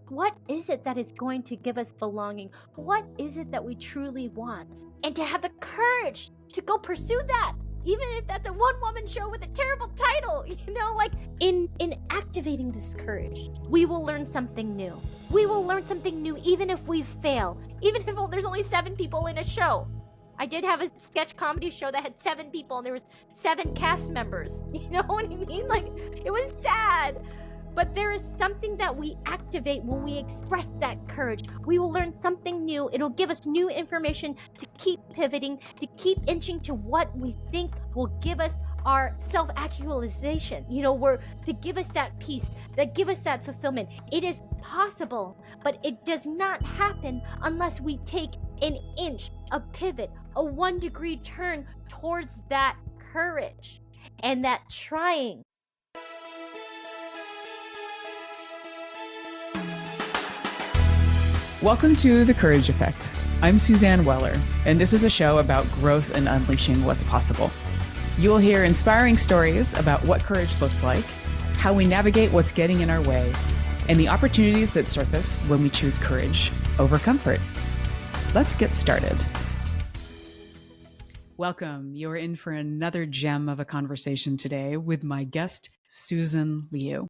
What is it that is going to give us belonging? What is it that we truly want? And to have the courage to go pursue that, even if that's a one-woman show with a terrible title, like in activating this courage, we will learn something new. We will learn something new even if we fail, even if there's only 7 people in a show. I did have a sketch comedy show that had 7 people and there was 7 cast members. You know what I mean? Like, it was sad. But there is something that we activate when we express that courage. We will learn something new. It'll give us new information to keep pivoting, to keep inching to what we think will give us our self-actualization, to give us that peace, that give us that fulfillment. It is possible, but it does not happen unless we take an inch, a pivot, a 1-degree turn towards that courage and that trying. Welcome to The Courage Effect. I'm Suzanne Weller, and this is a show about growth and unleashing what's possible. You will hear inspiring stories about what courage looks like, how we navigate what's getting in our way, and the opportunities that surface when we choose courage over comfort. Let's get started. Welcome. You're in for another gem of a conversation today with my guest, Susan Lieu.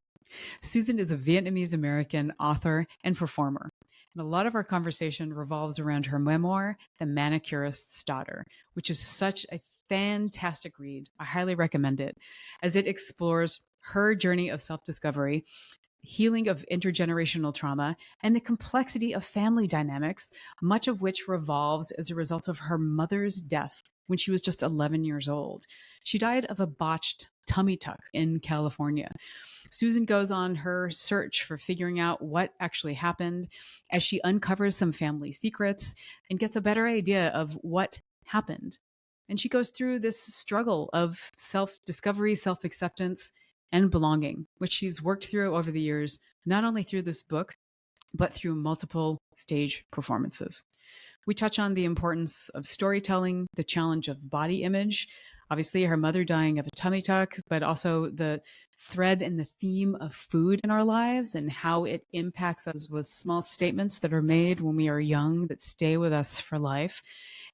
Susan is a Vietnamese American author and performer. And a lot of our conversation revolves around her memoir, The Manicurist's Daughter, which is such a fantastic read. I highly recommend it, as it explores her journey of self-discovery, healing of intergenerational trauma, and the complexity of family dynamics, much of which revolves as a result of her mother's death when she was just 11 years old. She died of a botched tummy tuck in California. Susan goes on her search for figuring out what actually happened as she uncovers some family secrets and gets a better idea of what happened. And she goes through this struggle of self-discovery, self-acceptance, and belonging, which she's worked through over the years, not only through this book, but through multiple stage performances. We touch on the importance of storytelling, the challenge of body image, obviously her mother dying of a tummy tuck, but also the thread and the theme of food in our lives and how it impacts us with small statements that are made when we are young that stay with us for life,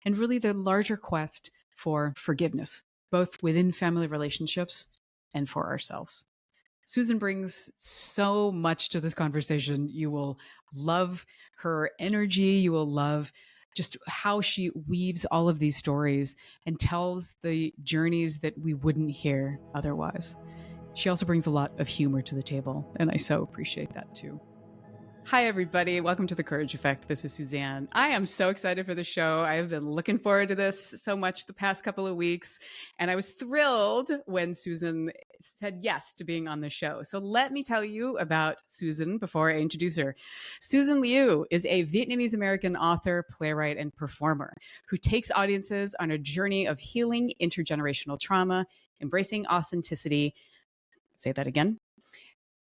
and really the larger quest for forgiveness, both within family relationships and for ourselves. Susan brings so much to this conversation. You will love her energy. You will love just how she weaves all of these stories and tells the journeys that we wouldn't hear otherwise. She also brings a lot of humor to the table, and I so appreciate that too. Hi, everybody. Welcome to The Courage Effect. This is Suzanne. I am so excited for the show. I have been looking forward to this so much the past couple of weeks, and I was thrilled when Susan said yes to being on the show. So let me tell you about Susan before I introduce her. Susan Lieu is a Vietnamese American author, playwright, and performer who takes audiences on a journey of healing intergenerational trauma, embracing authenticity. Say that again.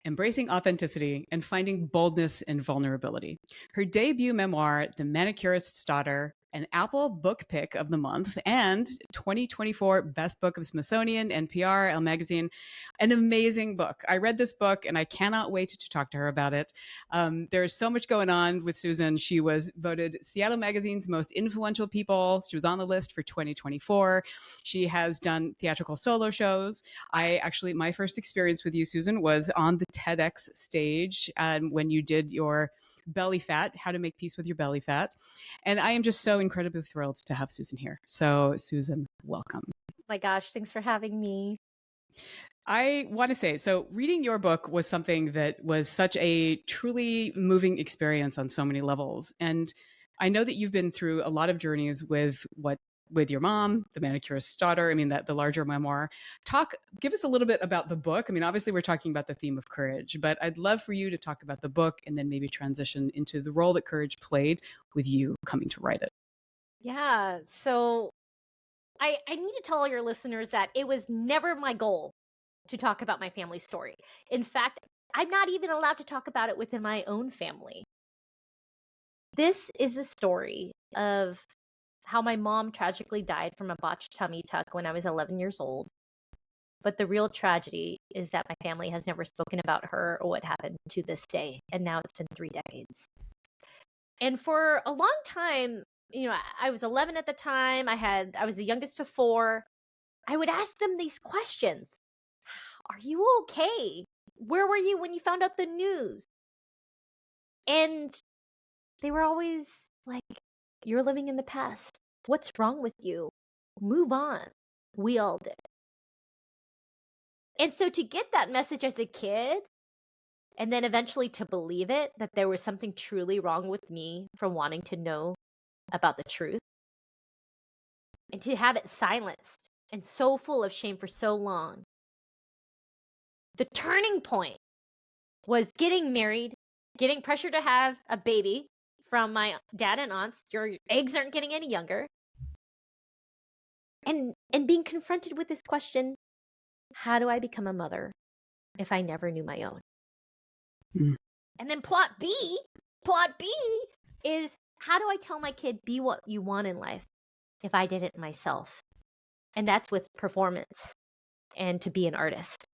Embracing authenticity and finding boldness and vulnerability. Her debut memoir, The Manicurist's Daughter, an Apple Book Pick of the Month and 2024 Best Book of Smithsonian, NPR, Elle Magazine, an amazing book. I read this book and I cannot wait to talk to her about it. There's so much going on with Susan. She was voted Seattle Magazine's most influential people. She was on the list for 2024. She has done theatrical solo shows. My first experience with you, Susan, was on the TEDx stage when you did your belly fat, how to make peace with your belly fat. And I am just so incredibly thrilled to have Susan here. So Susan, welcome. Oh my gosh, thanks for having me. I want to say, so reading your book was something that was such a truly moving experience on so many levels. And I know that you've been through a lot of journeys with your mom, The Manicurist's Daughter, the larger memoir. Give us a little bit about the book. Obviously we're talking about the theme of courage, but I'd love for you to talk about the book and then maybe transition into the role that courage played with you coming to write it. Yeah, so I need to tell all your listeners that it was never my goal to talk about my family story. In fact, I'm not even allowed to talk about it within my own family. This is a story of how my mom tragically died from a botched tummy tuck when I was 11 years old. But the real tragedy is that my family has never spoken about her or what happened to this day. And now it's been 3 decades. And for a long time, I was 11 at the time. I was the youngest of 4. I would ask them these questions. Are you okay? Where were you when you found out the news? And they were always like, you're living in the past. What's wrong with you? Move on. We all did. And so to get that message as a kid, and then eventually to believe it, that there was something truly wrong with me for wanting to know about the truth, and to have it silenced and so full of shame for so long. The turning point was getting married, getting pressure to have a baby from my dad and aunts. Your eggs aren't getting any younger. And being confronted with this question, how do I become a mother if I never knew my own? Mm. And then plot B is, how do I tell my kid, be what you want in life, if I did it myself? And that's with performance and to be an artist.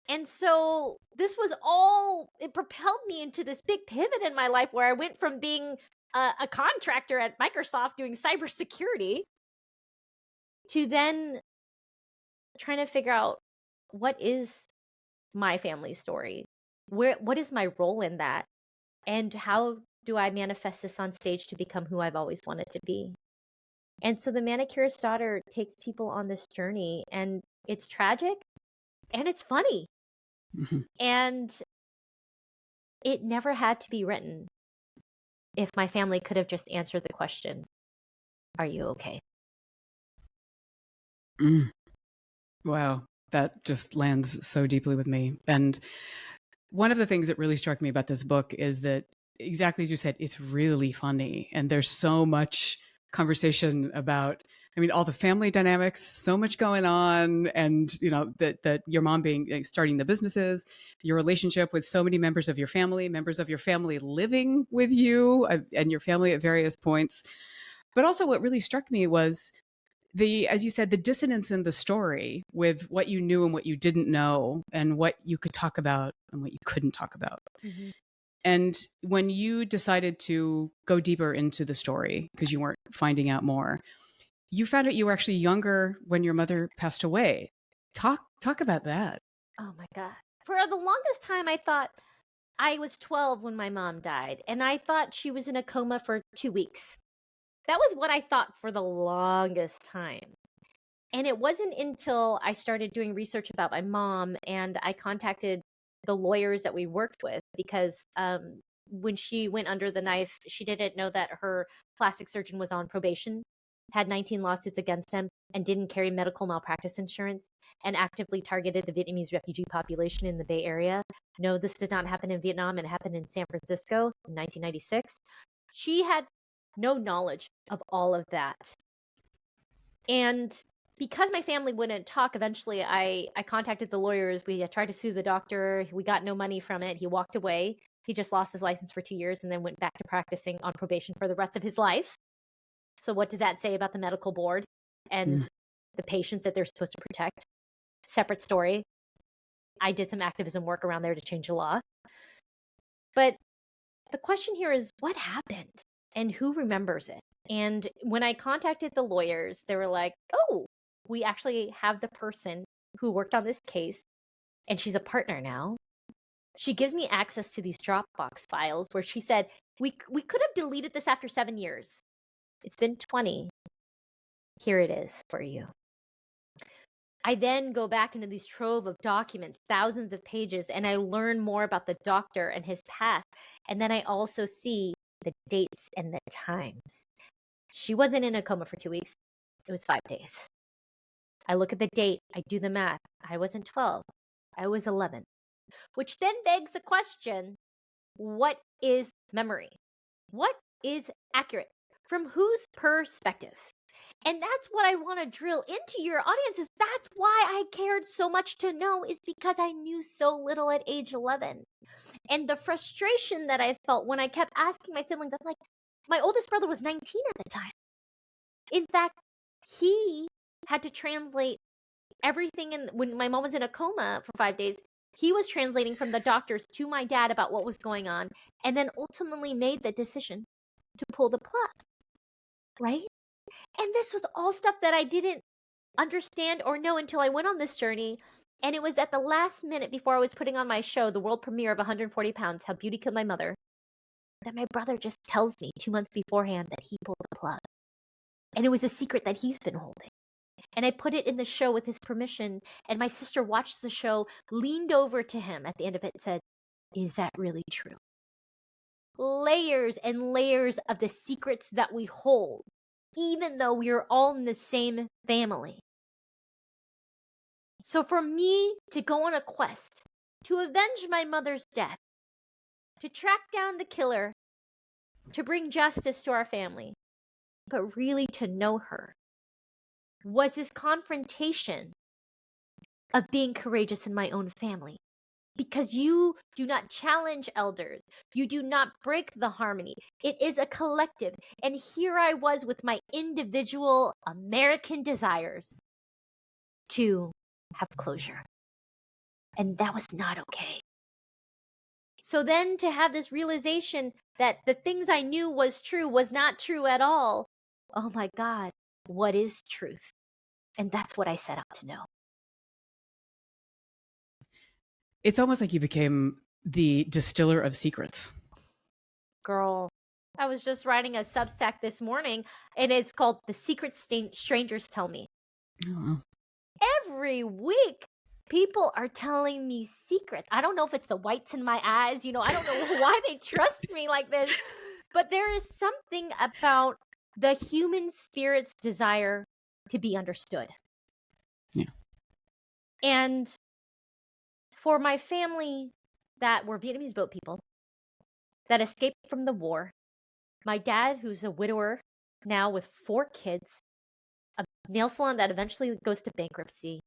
And so this was all, it propelled me into this big pivot in my life where I went from being a contractor at Microsoft doing cybersecurity to then trying to figure out, what is my family story? What is my role in that? And how do I manifest this on stage to become who I've always wanted to be? And so the Manicurist daughter takes people on this journey, and it's tragic and it's funny. Mm-hmm. And it never had to be written if my family could have just answered the question, are you okay? Mm. Wow, that just lands so deeply with me. And one of the things that really struck me about this book is that, exactly as you said, it's really funny. And there's so much conversation about, all the family dynamics, so much going on. And, that your mom starting the businesses, your relationship with so many members of your family living with you and your family at various points. But also what really struck me was as you said, the dissonance in the story with what you knew and what you didn't know, and what you could talk about and what you couldn't talk about. Mm-hmm. And when you decided to go deeper into the story, because you weren't finding out more, you found out you were actually younger when your mother passed away. Talk about that. Oh my God. For the longest time, I thought I was 12 when my mom died, and I thought she was in a coma for 2 weeks. That was what I thought for the longest time. And it wasn't until I started doing research about my mom and I contacted the lawyers that we worked with, because when she went under the knife, she didn't know that her plastic surgeon was on probation, had 19 lawsuits against him, and didn't carry medical malpractice insurance, and actively targeted the Vietnamese refugee population in the Bay Area. No, this did not happen in Vietnam. It happened in San Francisco in 1996. She had no knowledge of all of that. And because my family wouldn't talk, eventually I contacted the lawyers. We tried to sue the doctor. We got no money from it. He walked away. He just lost his license for 2 years and then went back to practicing on probation for the rest of his life. So what does that say about the medical board and the patients that they're supposed to protect? Separate story. I did some activism work around there to change the law. But the question here is, what happened and who remembers it? And when I contacted the lawyers, they were like, oh, we actually have the person who worked on this case, and she's a partner now. She gives me access to these Dropbox files where she said, we could have deleted this after 7 years. It's been 20. Here it is for you. I then go back into these trove of documents, thousands of pages, and I learn more about the doctor and his past. And then I also see the dates and the times. She wasn't in a coma for 2 weeks. It was 5 days. I look at the date. I do the math. I wasn't 12. I was 11. Which then begs the question, what is memory? What is accurate? From whose perspective? And that's what I want to drill into your audience. Is that's why I cared so much to know, is because I knew so little at age 11. And the frustration that I felt when I kept asking my siblings, I'm like, my oldest brother was 19 at the time. In fact, he had to translate everything. And when my mom was in a coma for 5 days, he was translating from the doctors to my dad about what was going on, and then ultimately made the decision to pull the plug, right? And this was all stuff that I didn't understand or know until I went on this journey. And it was at the last minute before I was putting on my show, the world premiere of 140 Pounds, How Beauty Killed My Mother, that my brother just tells me 2 months beforehand that he pulled the plug. And it was a secret that he's been holding. And I put it in the show with his permission. And my sister watched the show, leaned over to him at the end of it and said, "Is that really true?" Layers and layers of the secrets that we hold, even though we are all in the same family. So for me to go on a quest to avenge my mother's death, to track down the killer, to bring justice to our family, but really to know her, was this confrontation of being courageous in my own family. Because you do not challenge elders. You do not break the harmony. It is a collective. And here I was with my individual American desires to have closure. And that was not okay. So then to have this realization that the things I knew was true was not true at all. Oh my God, what is truth? And that's what I set out to know. It's almost like you became the distiller of secrets. Girl, I was just writing a Substack this morning, and it's called The Secret Strangers Tell Me. Oh. Every week, people are telling me secrets. I don't know if it's the whites in my eyes. I don't know why they trust me like this. But there is something about the human spirit's desire to be understood. Yeah. And for my family that were Vietnamese boat people that escaped from the war, my dad, who's a widower now with 4 kids, a nail salon that eventually goes to bankruptcy,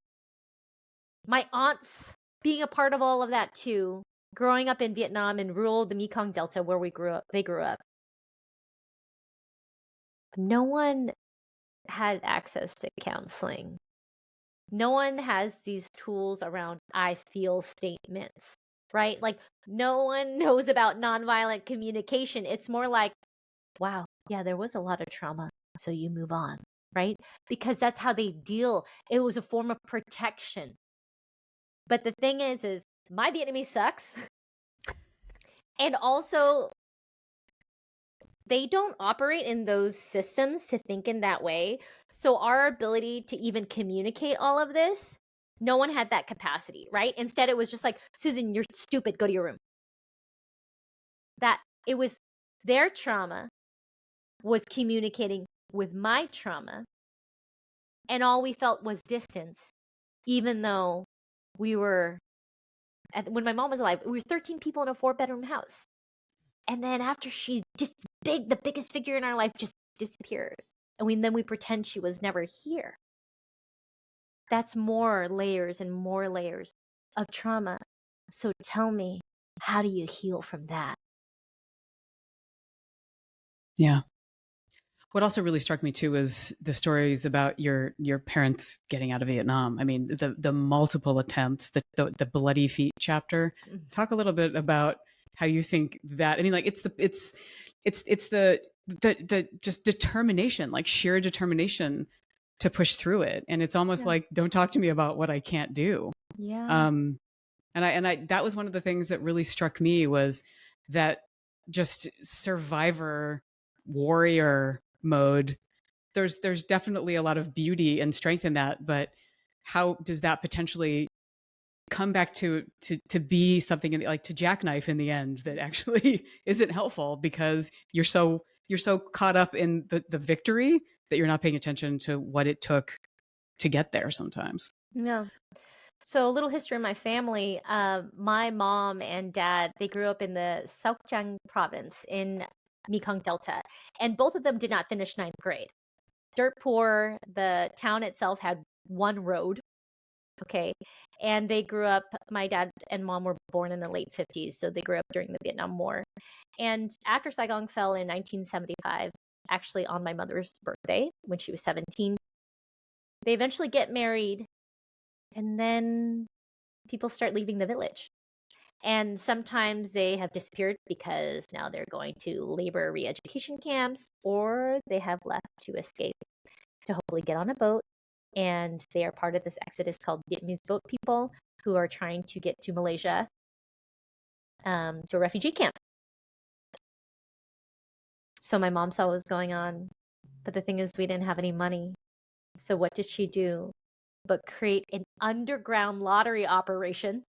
my aunts being a part of all of that too, growing up in Vietnam and rural the Mekong Delta where they grew up. No one had access to counseling. No one has these tools around I feel statements, right? Like no one knows about nonviolent communication. It's more like, wow, yeah, there was a lot of trauma, so you move on, right? Because that's how they deal. It was a form of protection. But the thing is my Vietnamese sucks. And also, they don't operate in those systems to think in that way. So our ability to even communicate all of this, no one had that capacity, right? Instead, it was just like, Susan, you're stupid, go to your room. That it was their trauma was communicating with my trauma. And all we felt was distance, even though we were, when my mom was alive, we were 13 people in a 4-bedroom house. And then after she the biggest figure in our life just disappears. And then we pretend she was never here. That's more layers and more layers of trauma. So tell me, how do you heal from that? Yeah. What also really struck me too was the stories about your parents getting out of Vietnam. I mean, the multiple attempts, the bloody feet chapter. Talk a little bit about how you think that. I mean, like it's the just determination, like sheer determination to push through it. And it's almost like, don't talk to me about what I can't do. Yeah. And I that was one of the things that really struck me was that just survivor warrior mode. There's definitely a lot of beauty and strength in that, but how does that potentially come back to be something like to jackknife in the end that actually isn't helpful because you're so caught up in the victory that you're not paying attention to what it took to get there sometimes. Yeah. So a little history of my family. My mom and dad, they grew up in the Sóc Trăng province in Mekong Delta, and both of them did not finish 9th grade. Dirt poor. The town itself had one road. Okay. And they grew up, my dad and mom were born in the late 50s. So they grew up during the Vietnam War. And after Saigon fell in 1975, actually on my mother's birthday when she was 17, they eventually get married And then people start leaving the village. And sometimes they have disappeared because now they're going to labor re-education camps, or they have left to escape to hopefully get on a boat. And they are part of this exodus called Vietnamese boat people, who are trying to get to Malaysia, to a refugee camp. So my mom saw what was going on, but the thing is, we didn't have any money. So what did she do but create an underground lottery operation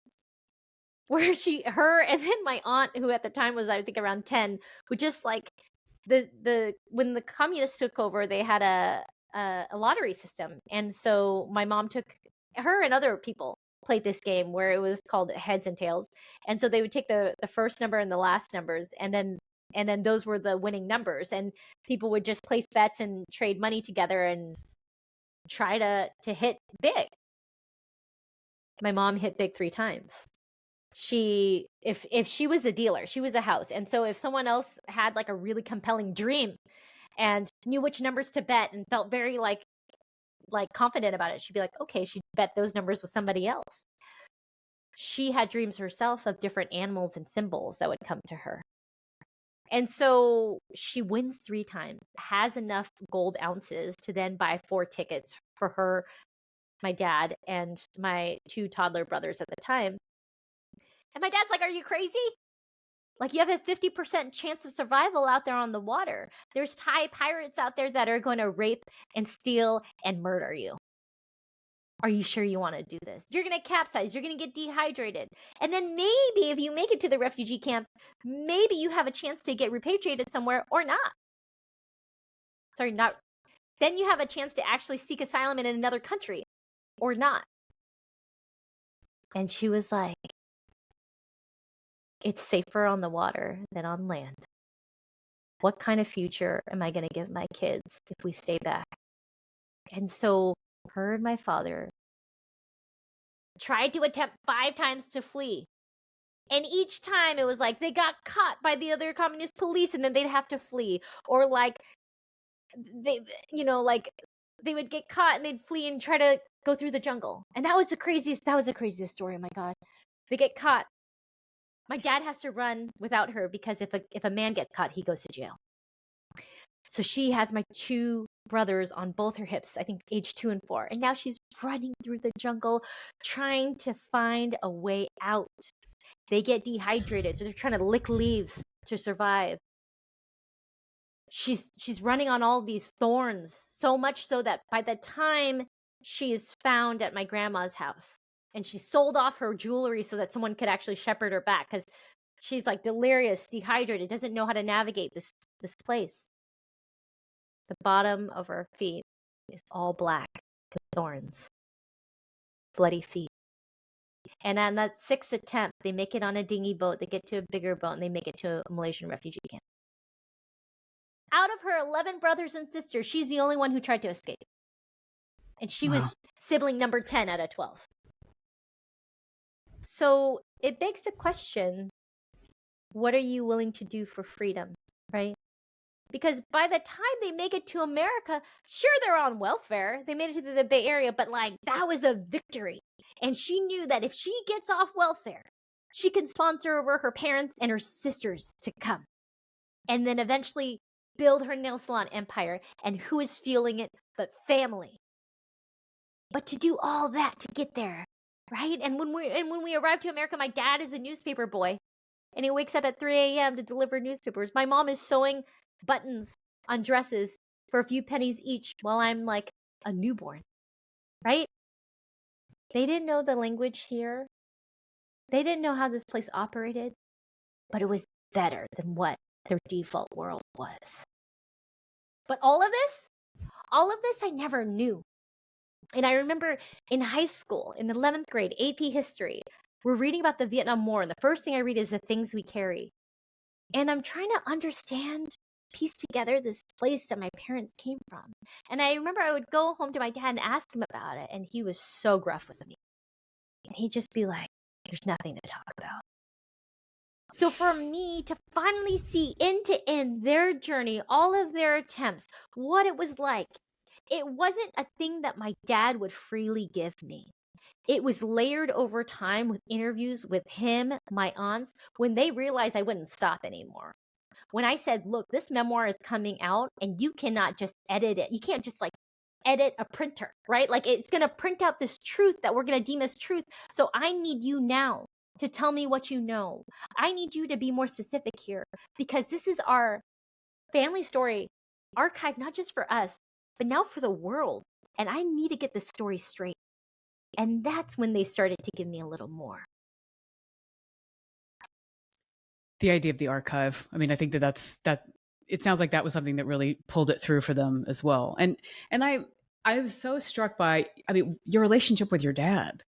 where her and then my aunt, who at the time was, I think, around 10, would just like when the communists took over, they had a lottery system. And so my mom took her, and other people played this game where it was called heads and tails. And so they would take the first number and the last numbers, and then those were the winning numbers, and people would just place bets and trade money together and try to hit big. My mom hit big 3 times. If she was a dealer, she was a house. And so if someone else had like a really compelling dream and knew which numbers to bet and felt very like confident about it, she'd be like, okay, she'd bet those numbers with somebody else. She had dreams herself of different animals and symbols that would come to her. And so she wins 3 times, has enough gold ounces to then buy 4 tickets for her, my dad, and my 2 toddler brothers at the time. And my dad's like, are you crazy? Like, you have a 50% chance of survival out there on the water. There's Thai pirates out there that are going to rape and steal and murder you. Are you sure you want to do this? You're going to capsize. You're going to get dehydrated. And then maybe if you make it to the refugee camp, maybe you have a chance to get repatriated somewhere or not. Sorry, not. Then you have a chance to actually seek asylum in another country or not. And she was like, it's safer on the water than on land. What kind of future am I going to give my kids if we stay back? And so her and my father tried to attempt 5 times to flee. And each time it was like they got caught by the other communist police and then they'd have to flee. Or like they would get caught and they'd flee and try to go through the jungle. And that was the craziest story. Oh my God. They get caught. My dad has to run without her because if a man gets caught, he goes to jail. So she has my 2 brothers on both her hips, I think age 2 and 4. And now she's running through the jungle, trying to find a way out. They get dehydrated, so they're trying to lick leaves to survive. She's running on all these thorns, so much so that by the time she is found at my grandma's house, and she sold off her jewelry so that someone could actually shepherd her back, because she's like delirious, dehydrated, doesn't know how to navigate this place. The bottom of her feet is all black with thorns, bloody feet. And on that 6th attempt, they make it on a dinghy boat, they get to a bigger boat, and they make it to a Malaysian refugee camp. Out of her 11 brothers and sisters, she's the only one who tried to escape. And she was sibling number 10 out of 12. So it begs the question, what are you willing to do for freedom, right? Because by the time they make it to America, sure, they're on welfare. They made it to the Bay Area, but like, that was a victory. And she knew that if she gets off welfare, she can sponsor over her parents and her sisters to come. And then eventually build her nail salon empire. And who is fueling it but family? But to do all that to get there, right? And when we arrive to America, my dad is a newspaper boy. And he wakes up at 3 a.m. to deliver newspapers. My mom is sewing buttons on dresses for a few pennies each while I'm like a newborn, right? They didn't know the language here. They didn't know how this place operated, but it was better than what their default world was. But all of this I never knew. And I remember in high school, in the 11th grade, AP history, we're reading about the Vietnam War, and the first thing I read is The Things We Carry. And I'm trying to understand, piece together this place that my parents came from. And I remember I would go home to my dad and ask him about it, and he was so gruff with me. And he'd just be like, there's nothing to talk about. So for me to finally see end to end their journey, all of their attempts, what it was like, it wasn't a thing that my dad would freely give me. it was layered over time with interviews with him, my aunts, when they realized I wouldn't stop anymore. When I said, look, this memoir is coming out and you cannot just edit it. You can't just like edit a printer, right? Like it's going to print out this truth that we're going to deem as truth. So I need you now to tell me what you know. I need you to be more specific here, because this is our family story archived, not just for us, but now for the world. And I need to get this story straight. And that's when they started to give me a little more. The idea of the archive. I mean, I think that it sounds like that was something that really pulled it through for them as well. And I was so struck by, I mean, your relationship with your dad.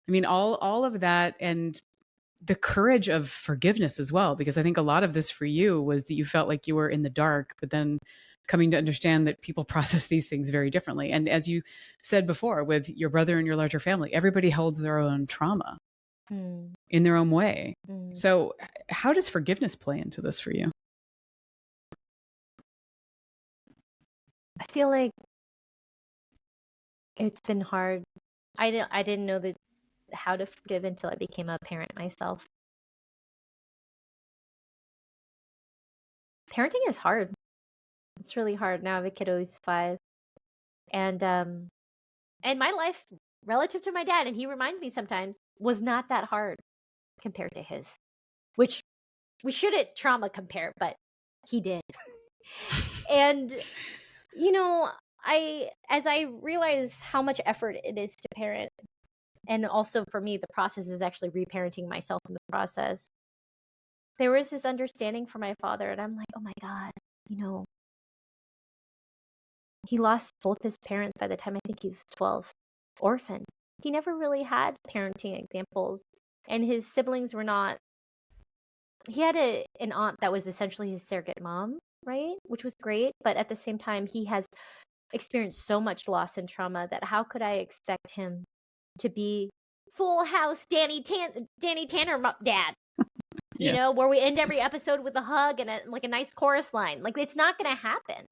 I mean, all of that, and the courage of forgiveness as well, because I think a lot of this for you was that you felt like you were in the dark, but then coming to understand that people process these things very differently. And as you said before, with your brother and your larger family, everybody holds their own trauma in their own way. So how does forgiveness play into this for you? I feel like it's been hard. I didn't know how to forgive until I became a parent myself. Parenting is hard. It's really hard. Now I have a kiddo who's 5. And my life relative to my dad, and he reminds me sometimes, was not that hard compared to his, which we shouldn't trauma compare, but he did. And, you know, as I realize how much effort it is to parent, and also for me, the process is actually reparenting myself in the process. There was this understanding for my father, and I'm like, oh my God, you know, he lost both his parents by the time I think he was 12, orphaned. He never really had parenting examples, and his siblings were not. He had an aunt that was essentially his surrogate mom, right? Which was great, but at the same time, he has experienced so much loss and trauma that how could I expect him to be Full House Danny Tanner dad? You know, where we end every episode with a hug and a nice chorus line. Like, it's not going to happen.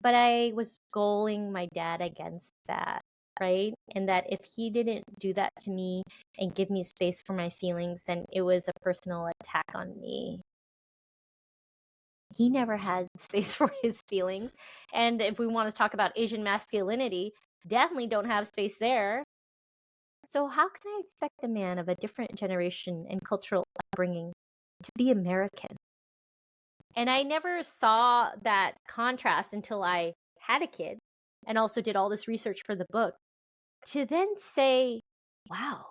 But I was scolding my dad against that, right? And that if he didn't do that to me and give me space for my feelings, then it was a personal attack on me. He never had space for his feelings. And if we want to talk about Asian masculinity, definitely don't have space there. So how can I expect a man of a different generation and cultural upbringing to be American? And I never saw that contrast until I had a kid and also did all this research for the book, to then say, wow,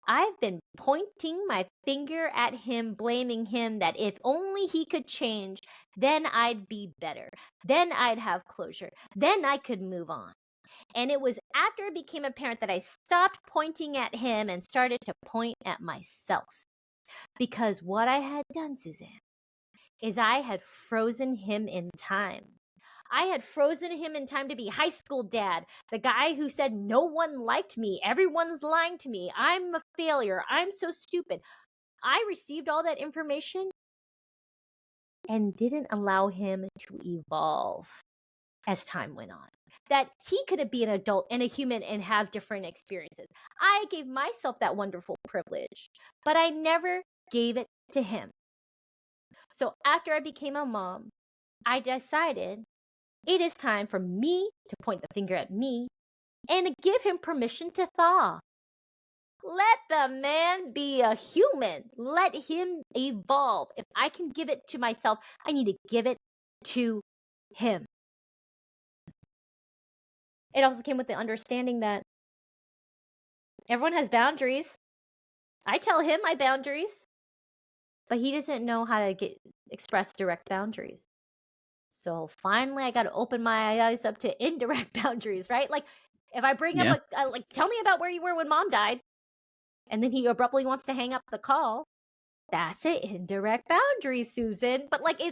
I've been pointing my finger at him, blaming him, that if only he could change, then I'd be better. Then I'd have closure. Then I could move on. And it was after I became a parent that I stopped pointing at him and started to point at myself. Because what I had done, Suzanne, is I had frozen him in time. I had frozen him in time to be high school dad, the guy who said no one liked me, everyone's lying to me, I'm a failure, I'm so stupid. I received all that information and didn't allow him to evolve as time went on. That he could be an adult and a human and have different experiences. I gave myself that wonderful privilege, but I never gave it to him. So after I became a mom, I decided it is time for me to point the finger at me and to give him permission to thaw. Let the man be a human. Let him evolve. If I can give it to myself, I need to give it to him. It also came with the understanding that everyone has boundaries. I tell him my boundaries, but he doesn't know how to express direct boundaries. So finally, I got to open my eyes up to indirect boundaries, right? Like, if I bring up, tell me about where you were when mom died, and then he abruptly wants to hang up the call, that's an indirect boundary, Susan. But I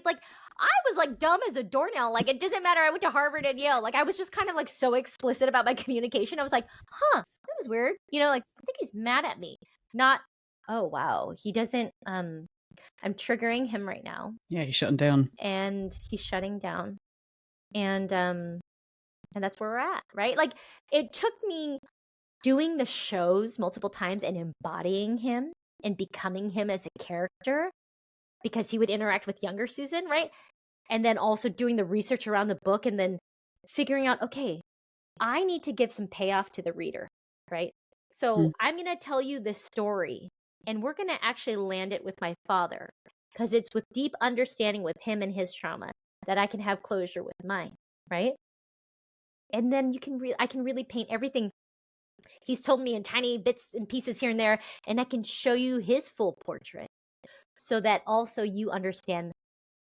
was dumb as a doornail. Like, it doesn't matter. I went to Harvard and Yale. Like, I was just kind of so explicit about my communication. I was like, that was weird. I think he's mad at me. Not, oh, wow, he doesn't, I'm triggering him right now. Yeah, he's shutting down. And he's shutting down. And that's where we're at, right? Like, it took me doing the shows multiple times and embodying him and becoming him as a character, because he would interact with younger Susan, right? And then also doing the research around the book and then figuring out, okay, I need to give some payoff to the reader, right? So I'm going to tell you this story, and we're going to actually land it with my father, because it's with deep understanding with him and his trauma that I can have closure with mine, right? And then I can really paint everything he's told me in tiny bits and pieces here and there, and I can show you his full portrait so that also you understand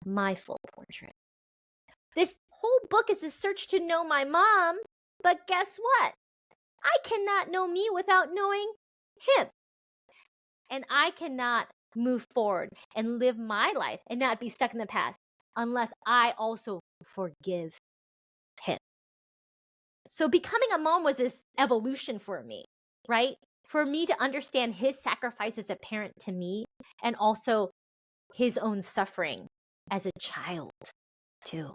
my full portrait. This whole book is a search to know my mom, but guess what? I cannot know me without knowing him. And I cannot move forward and live my life and not be stuck in the past unless I also forgive him. So becoming a mom was this evolution for me, right? For me to understand his sacrifice as a parent to me, and also his own suffering as a child too.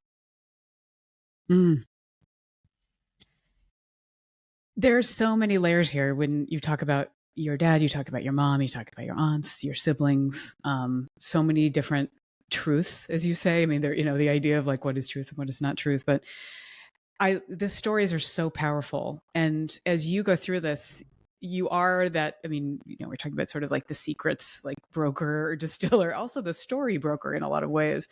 There's so many layers here. When you talk about your dad, you talk about your mom, you talk about your aunts, your siblings, so many different truths, as you say. I mean, there, the idea of like what is truth and what is not truth, but the stories are so powerful. And as you go through this, you are that, we're talking about sort of like the secrets, like broker or distiller, also the story broker in a lot of ways.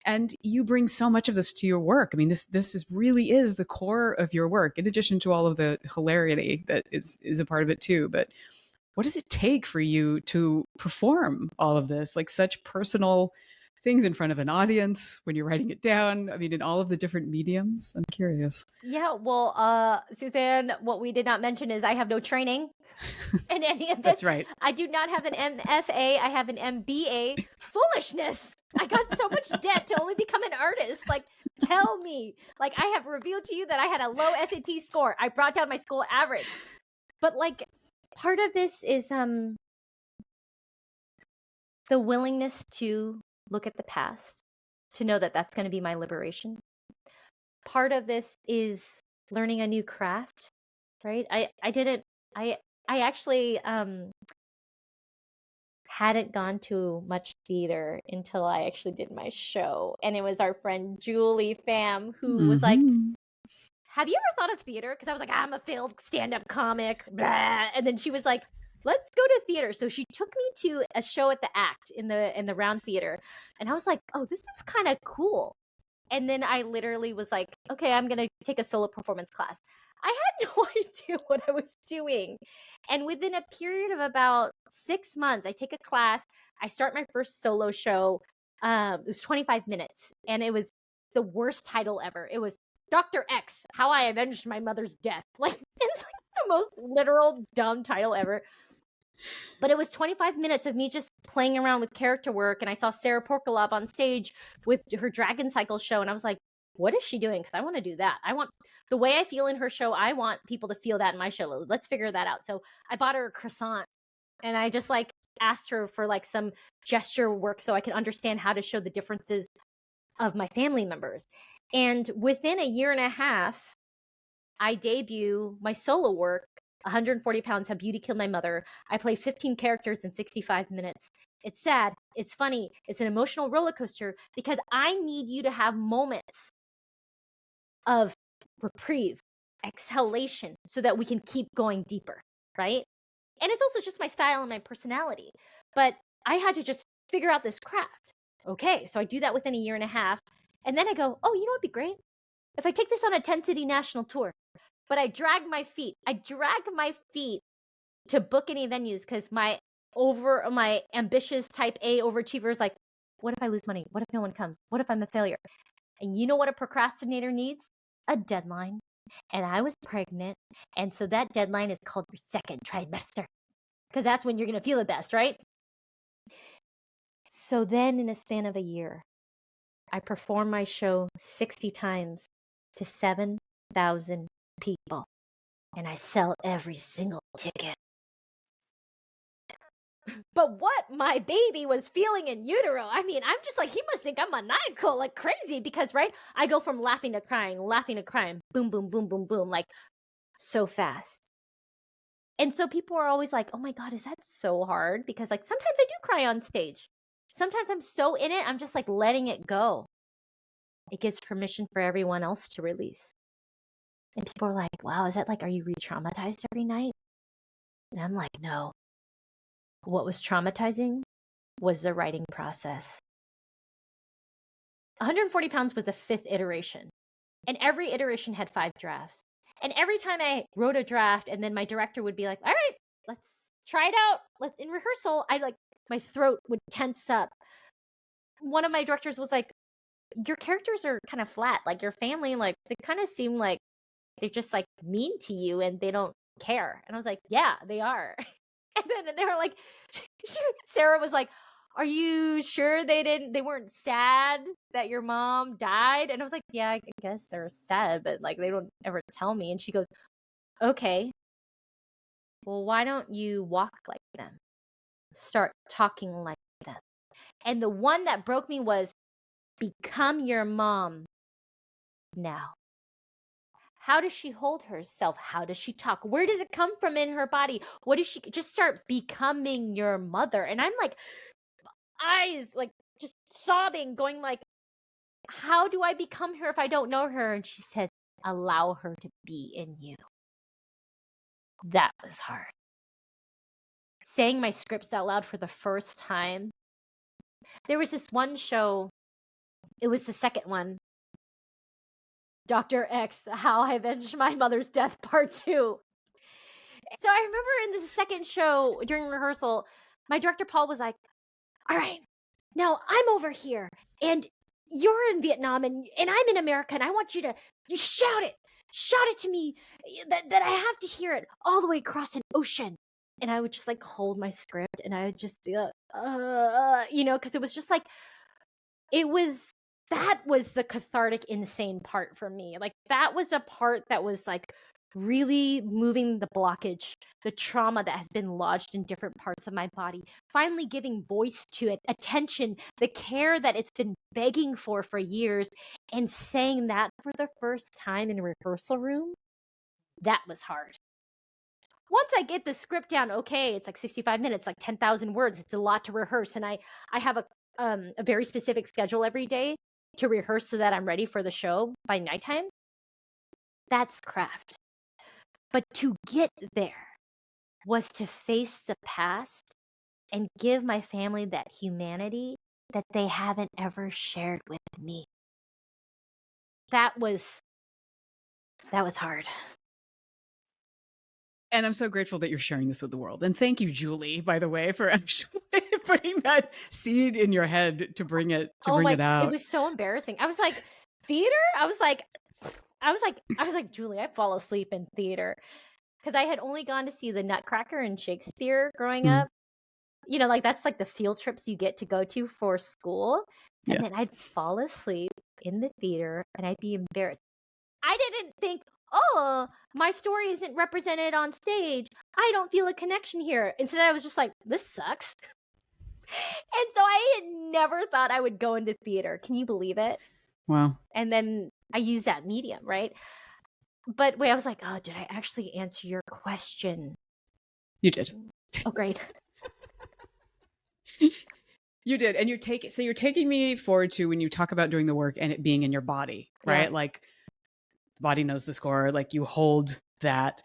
And you bring so much of this to your work. I mean, this really is the core of your work, in addition to all of the hilarity that is a part of it too. But what does it take for you to perform all of this, like such personal things in front of an audience when you're writing it down? I mean, in all of the different mediums? I'm curious. Yeah, well, Suzanne, what we did not mention is I have no training in any of this. That's right. I do not have an MFA. I have an MBA. Foolishness. I got so much debt to only become an artist. Like, tell me. Like, I have revealed to you that I had a low SAT score. I brought down my school average. But like, part of this is the willingness to look at the past, to know that that's going to be my liberation. Part of this is learning a new craft, right? I actually hadn't gone to much theater until I actually did my show. And it was our friend Julie Pham who was like, have you ever thought of theater? Because I was like, I'm a failed stand-up comic. Blah. And then she was like, let's go to theater. So she took me to a show at the Act in the Round Theater. And I was like, oh, this is kind of cool. And then I literally was like, okay, I'm going to take a solo performance class. I had no idea what I was doing. And within a period of about 6 months, I take a class. I start my first solo show. It was 25 minutes. And it was the worst title ever. It was Dr. X, How I Avenged My Mother's Death. Like, it's like the most literal dumb title ever. But it was 25 minutes of me just playing around with character work. And I saw Sarah Porkalab on stage with her Dragon Cycle show. And I was like, what is she doing? Because I want to do that. I want the way I feel in her show. I want people to feel that in my show. Let's figure that out. So I bought her a croissant and I just like asked her for like some gesture work so I could understand how to show the differences of my family members. And within a year and a half, I debut my solo work, 140 pounds, How Beauty Killed My Mother. I play 15 characters in 65 minutes. It's sad. It's funny. It's an emotional roller coaster because I need you to have moments of reprieve, exhalation, so that we can keep going deeper, right? And it's also just my style and my personality. But I had to just figure out this craft. Okay, so I do that within a year and a half. And then I go, oh, you know what'd be great? If I take this on a 10-city national tour. But I drag my feet. To book any venues because my ambitious type A overachiever is like, what if I lose money? What if no one comes? What if I'm a failure? And you know what a procrastinator needs? A deadline. And I was pregnant. And so that deadline is called your second trimester. Because that's when you're going to feel the best, right? So then in a span of a year, I perform my show 60 times to 7,000 people. And I sell every single ticket. But what my baby was feeling in utero, I mean, I'm just like, he must think I'm maniacal like crazy because, right? I go from laughing to crying, boom, boom, boom, boom, boom, like so fast. And so people are always like, oh my God, is that so hard? Because like sometimes I do cry on stage. Sometimes I'm so in it, I'm just like letting it go. It gives permission for everyone else to release. And people are like, wow, is that like, are you re-traumatized every night? And I'm like, no. What was traumatizing was the writing process. 140 pounds was the 5th iteration. And every iteration had 5 drafts. And every time I wrote a draft and then my director would be like, all right, let's try it out. Let's in rehearsal. My throat would tense up. One of my directors was like, your characters are kind of flat. Like your family, like they kind of seem like they're just like mean to you and they don't care. And I was like, yeah, they are. And then they were like, Sarah was like, are you sure they weren't sad that your mom died? And I was like, yeah, I guess they're sad, but like they don't ever tell me. And she goes, okay, well, why don't you walk like them? Start talking like them. And the one that broke me was, become your mom now. How does she hold herself? How does she talk? Where does it come from in her body? What does she just start becoming your mother? And I'm like, eyes like just sobbing, going like, how do I become her if I don't know her? And she said, allow her to be in you. That was hard. Saying my scripts out loud for the first time. There was this one show, it was the second one, Dr. X, How I Avenged My Mother's Death Part 2. So I remember in the second show during rehearsal, my director Paul was like, all right, now I'm over here and you're in Vietnam and I'm in America and I want you to shout it to me that I have to hear it all the way across an ocean. And I would just like hold my script and I would just be like, because it was just like, that was the cathartic, insane part for me. Like that was a part that was like really moving the blockage, the trauma that has been lodged in different parts of my body, finally giving voice to it, attention, the care that it's been begging for years, and saying that for the first time in a rehearsal room, that was hard. Once I get the script down, okay, it's like 65 minutes, like 10,000 words. It's a lot to rehearse. And I have a very specific schedule every day to rehearse so that I'm ready for the show by nighttime. That's craft. But to get there was to face the past and give my family that humanity that they haven't ever shared with me. That was hard. And I'm so grateful that you're sharing this with the world. And thank you, Julie, by the way, for actually putting that seed in your head to bring it out. It was so embarrassing. I was like, theater? I was like, Julie, I fall asleep in theater. Because I had only gone to see the Nutcracker and Shakespeare growing up. You know, like that's like the field trips you get to go to for school. And then I'd fall asleep in the theater and I'd be embarrassed. I didn't think, oh, my story isn't represented on stage. I don't feel a connection here. Instead, I was just like, this sucks. And so I had never thought I would go into theater. Can you believe it? Wow. And then I used that medium, right? But wait, I was like, oh, did I actually answer your question? You did. Oh, great. You did. And you're taking me forward to when you talk about doing the work and it being in your body, right? Yeah. Like the body knows the score, like you hold that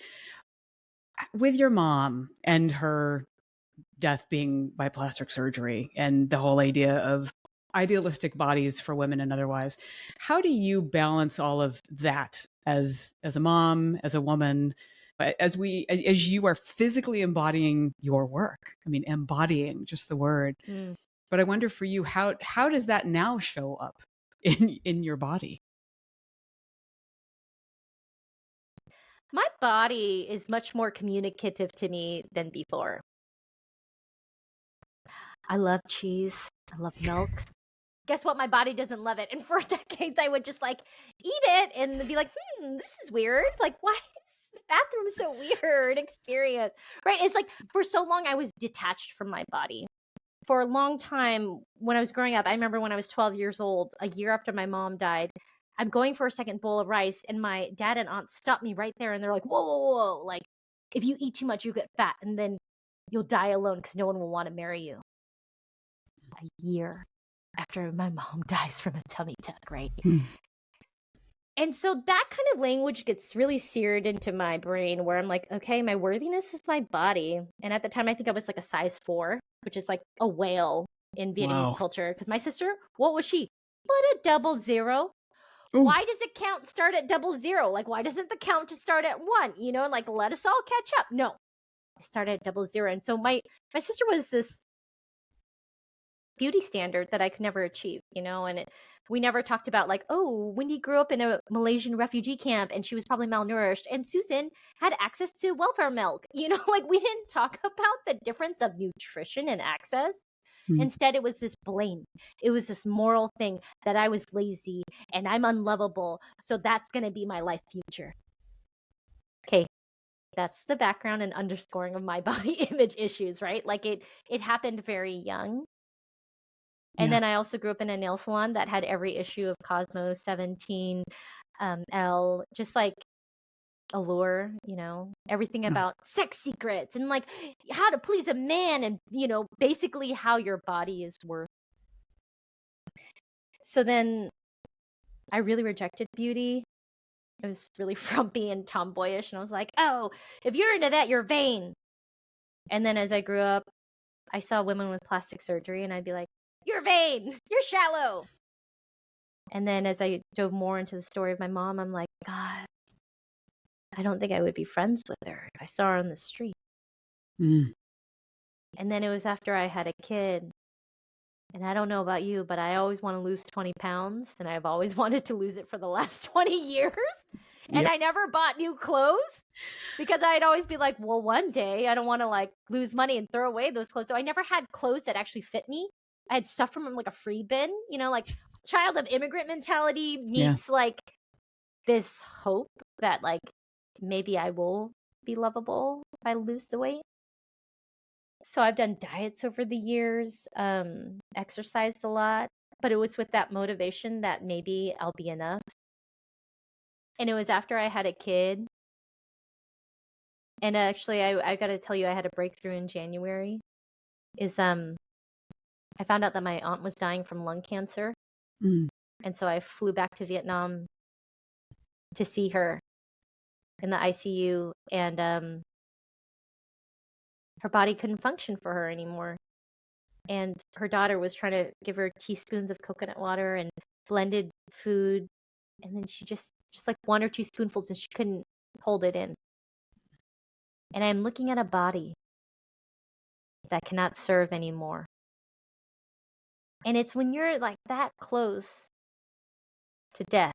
with your mom and her death being by plastic surgery and the whole idea of idealistic bodies for women and otherwise. How do you balance all of that as a mom, as a woman, as you are physically embodying your work? I mean, embodying, just the word. But I wonder for you, how does that now show up in your body? My body is much more communicative to me than before. I love cheese. I love milk. Guess what? My body doesn't love it. And for decades, I would just like eat it and be like, this is weird. Like, why is the bathroom so weird experience? Right? It's like for so long, I was detached from my body. For a long time, when I was growing up, I remember when I was 12 years old, a year after my mom died, I'm going for a second bowl of rice, and my dad and aunt stopped me right there, and they're like, whoa, whoa, whoa, like, If you eat too much, you get fat, and then you'll die alone because no one will want to marry you. A year after my mom dies from a tummy tuck, right? And so that kind of language gets really seared into my brain where I'm like, okay, my worthiness is my body. And at the time, I think I was like a size 4, which is like a whale in Vietnamese culture. Because my sister, what was she? But a 00. Oof. Why does it count start at 00? Like, why doesn't the count start at 1? You know, and like, let us all catch up. No, I started at 00. And so my sister was this beauty standard that I could never achieve, you know, and we never talked about like, oh, Wendy grew up in a Malaysian refugee camp and she was probably malnourished, and Susan had access to welfare milk, you know, like we didn't talk about the difference of nutrition and access. Instead, it was this blame. It was this moral thing that I was lazy and I'm unlovable, so that's going to be my life future. Okay, that's the background and underscoring of my body image issues, right? Like it happened very young. And then I also grew up in a nail salon that had every issue of Cosmo, 17, L, just like Allure, you know, everything about sex secrets and like how to please a man and, you know, basically how your body is worth. So then I really rejected beauty. It was really frumpy and tomboyish. And I was like, oh, if you're into that, you're vain. And then as I grew up, I saw women with plastic surgery and I'd be like, you're vain, you're shallow. And then as I dove more into the story of my mom, I'm like, God, I don't think I would be friends with her if I saw her on the street. And then it was after I had a kid, and I don't know about you, but I always want to lose 20 pounds, and I've always wanted to lose it for the last 20 years. And I never bought new clothes because I'd always be like, well, one day I don't want to like lose money and throw away those clothes. So I never had clothes that actually fit me. I had stuff from like a free bin, you know, like child of immigrant mentality meets like this hope that like maybe I will be lovable if I lose the weight. So I've done diets over the years, exercised a lot, but it was with that motivation that maybe I'll be enough. And it was after I had a kid. And actually, I got to tell you, I had a breakthrough in January. I found out that my aunt was dying from lung cancer. And so I flew back to Vietnam to see her in the ICU. And her body couldn't function for her anymore. And her daughter was trying to give her teaspoons of coconut water and blended food. And then she just like 1 or 2 spoonfuls, and she couldn't hold it in. And I'm looking at a body that cannot serve anymore. And it's when you're like that close to death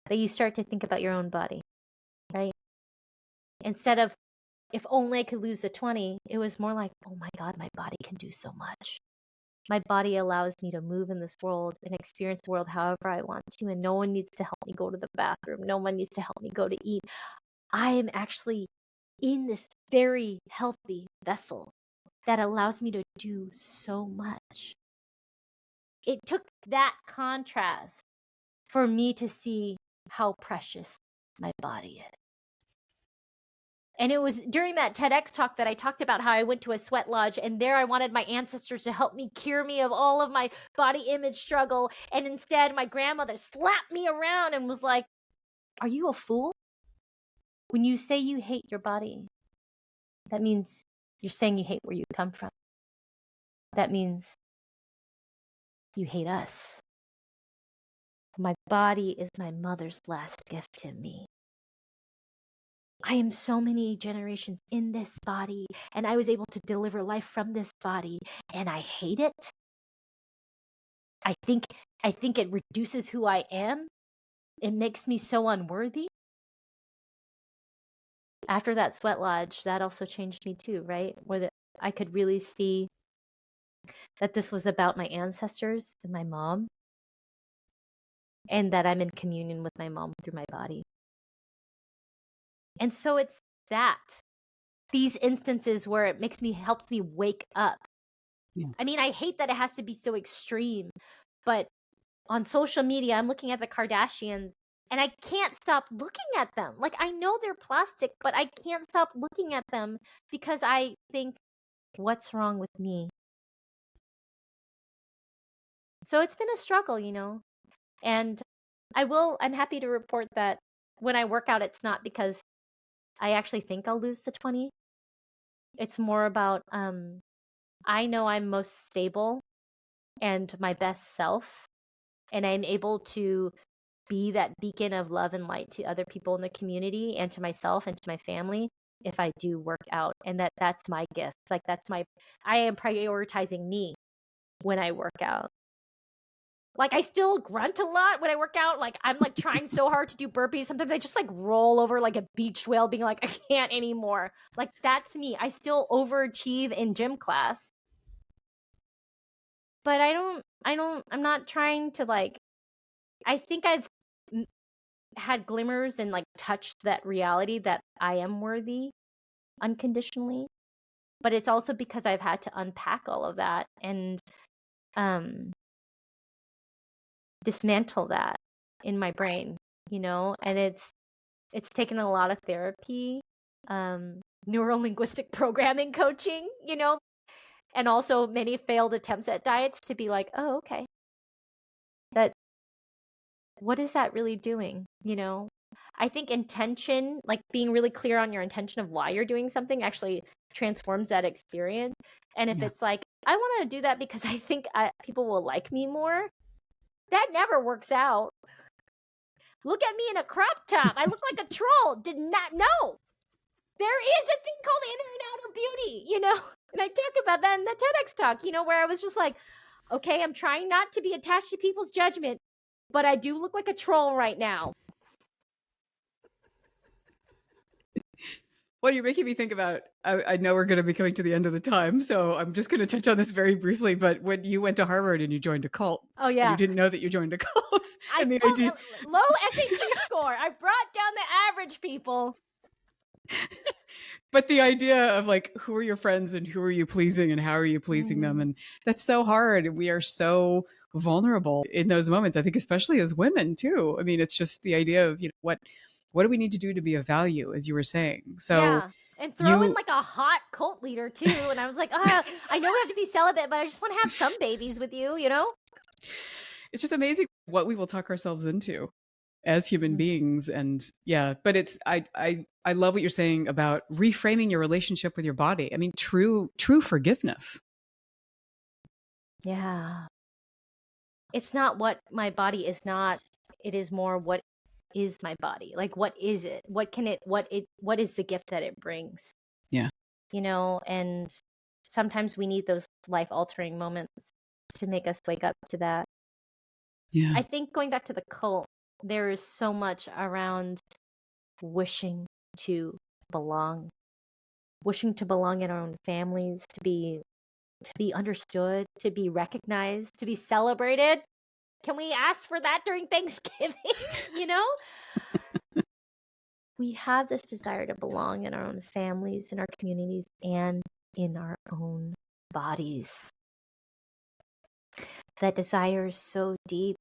that you start to think about your own body, right? Instead of, if only I could lose the 20, it was more like, oh my God, my body can do so much. My body allows me to move in this world and experience the world however I want to, and no one needs to help me go to the bathroom. No one needs to help me go to eat. I am actually in this very healthy vessel that allows me to do so much. It took that contrast for me to see how precious my body is. And it was during that TEDx talk that I talked about how I went to a sweat lodge, and there I wanted my ancestors to help me cure me of all of my body image struggle. And instead, my grandmother slapped me around and was like, are you a fool? When you say you hate your body, that means you're saying you hate where you come from. That means you hate us. My body is my mother's last gift to me. I am so many generations in this body, and I was able to deliver life from this body, and I hate it. I think it reduces who I am. It makes me so unworthy. After that sweat lodge, that also changed me too, right? Where I could really see that this was about my ancestors and my mom, and that I'm in communion with my mom through my body. And so it's these instances where it helps me wake up. Yeah. I mean, I hate that it has to be so extreme, but on social media, I'm looking at the Kardashians, And I can't stop looking at them. Like, I know they're plastic, but I can't stop looking at them because I think, what's wrong with me? So it's been a struggle, And I'm happy to report that when I work out, it's not because I actually think I'll lose the 20. It's more about, I know I'm most stable and my best self, and I'm able to be that beacon of love and light to other people in the community and to myself and to my family if I do work out. And that's my gift. Like, I am prioritizing me when I work out. Like, I still grunt a lot when I work out. Like, I'm like trying so hard to do burpees. Sometimes I just like roll over like a beach whale being like, I can't anymore. Like, that's me. I still overachieve in gym class. But I'm not trying to like, I think I've had glimmers and like touched that reality that I am worthy unconditionally. But it's also because I've had to unpack all of that and dismantle that in my brain, and it's taken a lot of therapy, neuro-linguistic programming coaching, and also many failed attempts at diets to be like, oh, okay, what is that really doing? I think intention, like being really clear on your intention of why you're doing something, actually transforms that experience. And if it's like, I want to do that because I think people will like me more, that never works out. Look at me in a crop top. I look like a troll. Did not know. There is a thing called inner and outer beauty, And I talk about that in the TEDx talk, where I was just like, okay, I'm trying not to be attached to people's judgment, but I do look like a troll right now. What you're making me think about, I know we're going to be coming to the end of the time, so I'm just going to touch on this very briefly. But when you went to Harvard and you joined a cult, oh yeah, you didn't know that you joined a cult. I and the idea... low SAT score. I brought down the average, people. But the idea of like, who are your friends and who are you pleasing and how are you pleasing them? And that's so hard. We are so vulnerable in those moments. I think especially as women too. I mean, it's just the idea of, what do we need to do to be of value, as you were saying? So yeah. And throw in like a hot cult leader too. And I was like, I know we have to be celibate, but I just want to have some babies with you, It's just amazing what we will talk ourselves into as human beings. And yeah, but it's, I love what you're saying about reframing your relationship with your body. I mean, true forgiveness. Yeah. It's not what my body is not. It is more what is my body. Like, what is it? What is the gift that it brings? Yeah. And sometimes we need those life-altering moments to make us wake up to that. Yeah. I think going back to the cult, there is so much around wishing to belong in our own families, to be understood, to be recognized, to be celebrated. Can we ask for that during Thanksgiving? We have this desire to belong in our own families, in our communities, and in our own bodies. That desire is so deep.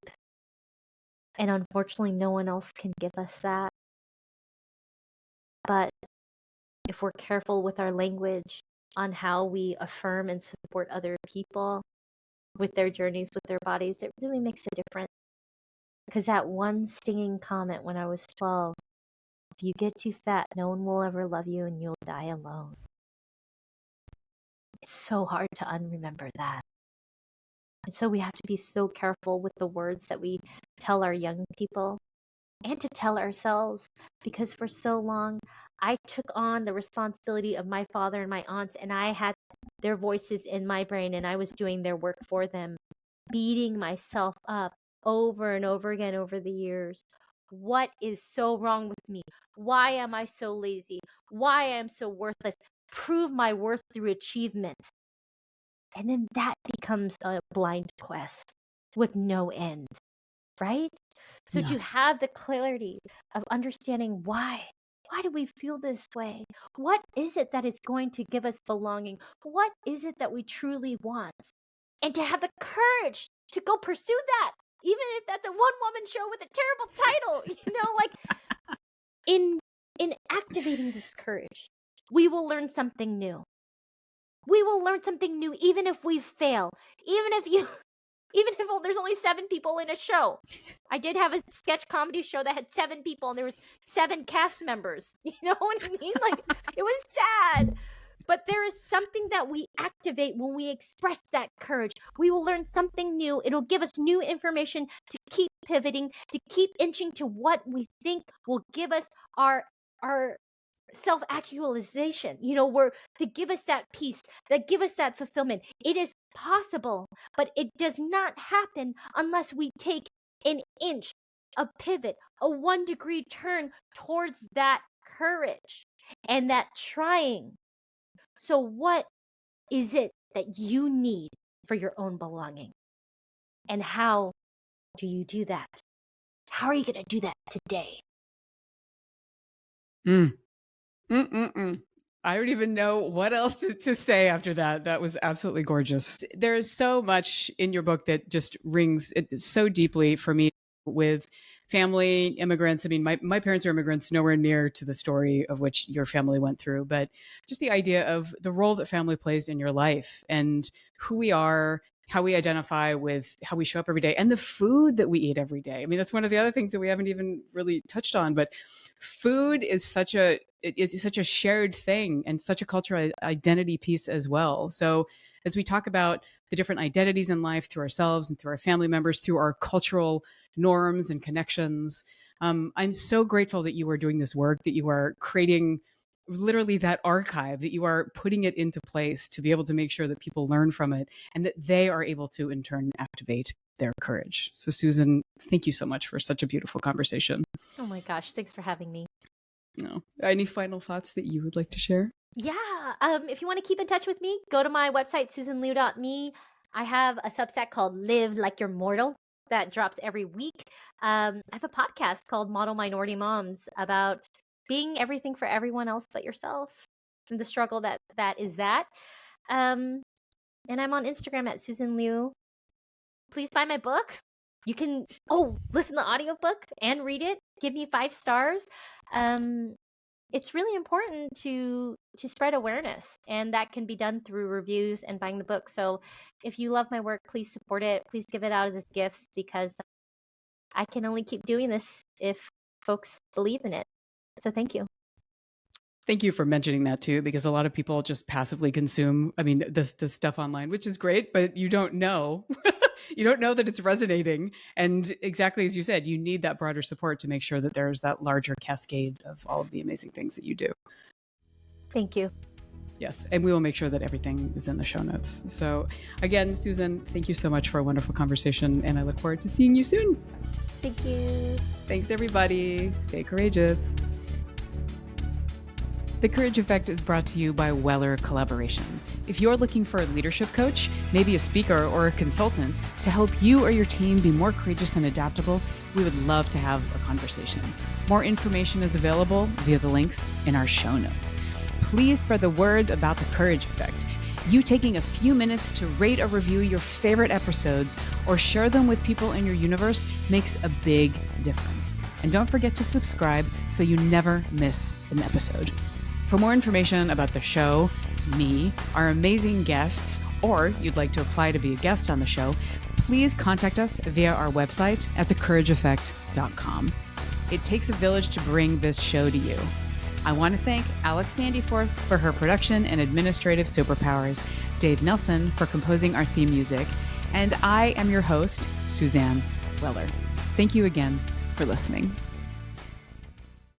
And unfortunately, no one else can give us that. But if we're careful with our language on how we affirm and support other people with their journeys, with their bodies, it really makes a difference. Because that one stinging comment when I was 12, if you get too fat, no one will ever love you and you'll die alone. It's so hard to unremember that. And so we have to be so careful with the words that we tell our young people and to tell ourselves, because for so long, I took on the responsibility of my father and my aunts, and I had their voices in my brain, and I was doing their work for them, beating myself up over and over again over the years. What is so wrong with me? Why am I so lazy? Why am I so worthless? Prove my worth through achievement. And then that becomes a blind quest with no end, right? So to have the clarity of understanding why do we feel this way? What is it that is going to give us belonging? What is it that we truly want? And to have the courage to go pursue that, even if that's a one-woman show with a terrible title. Like in activating this courage, we will learn something new. We will learn something new even if we fail. Even if there's only 7 people in a show. I did have a sketch comedy show that had 7 people and there was 7 cast members. You know what I mean? Like, it was sad. But there is something that we activate when we express that courage. We will learn something new. It'll give us new information to keep pivoting, to keep inching to what we think will give us our self-actualization, to give us that peace, that give us that fulfillment. It is possible, but it does not happen unless we take an inch, a pivot, a 1-degree turn towards that courage and that trying. So what is it that you need for your own belonging? And how do you do that? How are you going to do that today? I don't even know what else to say after that. That was absolutely gorgeous. There is so much in your book that just rings it so deeply for me with family, immigrants. I mean, my parents are immigrants, nowhere near to the story of which your family went through, but just the idea of the role that family plays in your life and who we are, how we identify with how we show up every day, and the food that we eat every day. I mean, that's one of the other things that we haven't even really touched on, but food is such a shared thing and such a cultural identity piece as well. So as we talk about the different identities in life through ourselves and through our family members, through our cultural norms and connections, I'm so grateful that you are doing this work, that you are creating literally that archive, that you are putting it into place to be able to make sure that people learn from it and that they are able to in turn activate their courage. So Susan, thank you so much for such a beautiful conversation. Oh my gosh, thanks for having me. No. Any final thoughts that you would like to share? Yeah. If you want to keep in touch with me, go to my website, susanlieu.me. I have a Substack called Live Like You're Mortal that drops every week. I have a podcast called Model Minority Moms about being everything for everyone else but yourself and the struggle that is that. And I'm on Instagram at Susan Lieu. Please buy my book. You can listen to the audiobook and read it. Give me 5 stars. It's really important to spread awareness, and that can be done through reviews and buying the book. So if you love my work, please support it. Please give it out as gifts, because I can only keep doing this if folks believe in it. So thank you. Thank you for mentioning that too, because a lot of people just passively consume, the stuff online, which is great, but you don't know. You don't know that it's resonating. And exactly as you said, you need that broader support to make sure that there's that larger cascade of all of the amazing things that you do. Thank you. Yes. And we will make sure that everything is in the show notes. So again, Susan, thank you so much for a wonderful conversation. And I look forward to seeing you soon. Thank you. Thanks, everybody. Stay courageous. The Courage Effect is brought to you by Weller Collaboration. If you're looking for a leadership coach, maybe a speaker or a consultant to help you or your team be more courageous and adaptable, we would love to have a conversation. More information is available via the links in our show notes. Please spread the word about the Courage Effect. You taking a few minutes to rate or review your favorite episodes or share them with people in your universe makes a big difference. And don't forget to subscribe so you never miss an episode. For more information about the show, me, our amazing guests, or you'd like to apply to be a guest on the show, please contact us via our website at thecourageeffect.com. It takes a village to bring this show to you. I want to thank Alex Sandyforth for her production and administrative superpowers, Dave Nelson for composing our theme music, and I am your host, Suzanne Weller. Thank you again for listening.